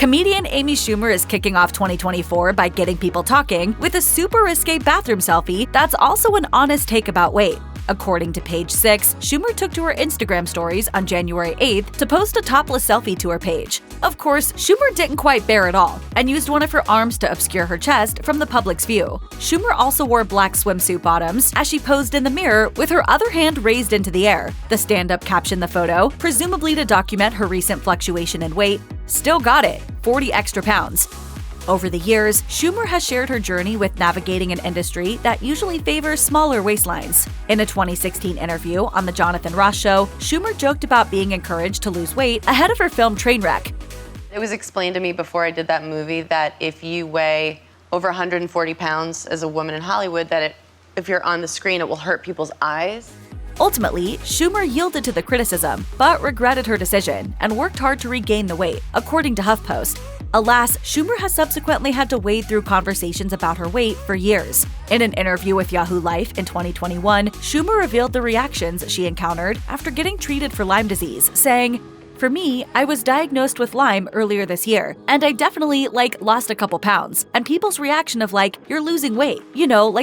Comedian Amy Schumer is kicking off 2024 by getting people talking with a super risque bathroom selfie that's also an honest take about weight. According to Page 6, Schumer took to her Instagram stories on January 8th to post a topless selfie to her page. Of course, Schumer didn't quite bare it all and used one of her arms to obscure her chest from the public's view. Schumer also wore black swimsuit bottoms as she posed in the mirror with her other hand raised into the air. The stand-up captioned the photo, presumably to document her recent fluctuation in weight. Still got it, 40 extra pounds. Over the years, Schumer has shared her journey with navigating an industry that usually favors smaller waistlines. In a 2016 interview on The Jonathan Ross Show, Schumer joked about being encouraged to lose weight ahead of her film Trainwreck. It was explained to me before I did that movie that if you weigh over 140 pounds as a woman in Hollywood, that if you're on the screen, it will hurt people's eyes. Ultimately, Schumer yielded to the criticism, but regretted her decision and worked hard to regain the weight, according to HuffPost. Alas, Schumer has subsequently had to wade through conversations about her weight for years. In an interview with Yahoo Life in 2021, Schumer revealed the reactions she encountered after getting treated for Lyme disease, saying, "For me, I was diagnosed with Lyme earlier this year, and I definitely, lost a couple pounds. And people's reaction of you're losing weight,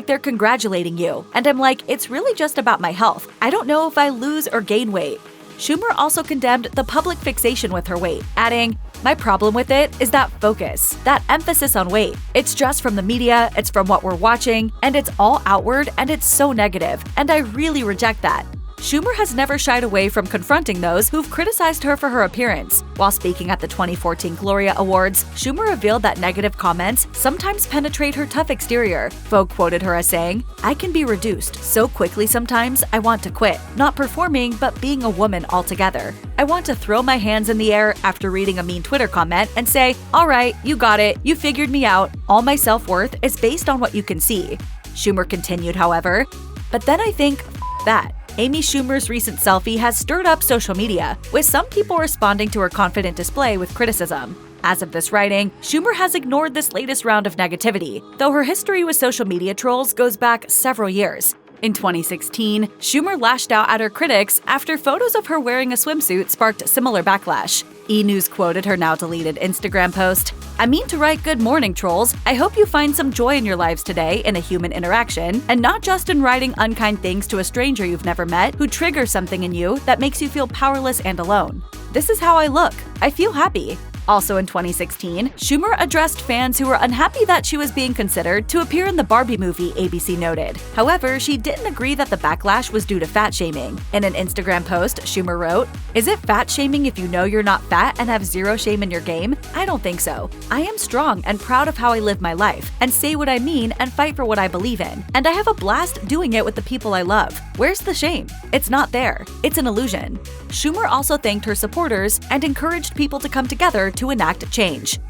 they're congratulating you. And I'm like, it's really just about my health. I don't know if I lose or gain weight." Schumer also condemned the public fixation with her weight, adding, "My problem with it is that focus, that emphasis on weight. It's just from the media, it's from what we're watching, and it's all outward and it's so negative, and I really reject that." Schumer has never shied away from confronting those who've criticized her for her appearance. While speaking at the 2014 Gloria Awards, Schumer revealed that negative comments sometimes penetrate her tough exterior. Vogue quoted her as saying, "I can be reduced so quickly sometimes I want to quit, not performing but being a woman altogether. I want to throw my hands in the air after reading a mean Twitter comment and say, all right, you got it, you figured me out, all my self-worth is based on what you can see." Schumer continued, however, "But then I think, that." Amy Schumer's recent selfie has stirred up social media, with some people responding to her confident display with criticism. As of this writing, Schumer has ignored this latest round of negativity, though her history with social media trolls goes back several years. In 2016, Schumer lashed out at her critics after photos of her wearing a swimsuit sparked similar backlash. E! News quoted her now-deleted Instagram post, "I mean to write good morning, trolls. I hope you find some joy in your lives today in a human interaction, and not just in writing unkind things to a stranger you've never met who triggers something in you that makes you feel powerless and alone. This is how I look. I feel happy." Also in 2016, Schumer addressed fans who were unhappy that she was being considered to appear in the Barbie movie, ABC noted. However, she didn't agree that the backlash was due to fat shaming. In an Instagram post, Schumer wrote, "Is it fat shaming if you know you're not fat and have zero shame in your game? I don't think so. I am strong and proud of how I live my life, and say what I mean and fight for what I believe in. And I have a blast doing it with the people I love. Where's the shame? It's not there. It's an illusion." Schumer also thanked her supporters and encouraged people to come together to enact change.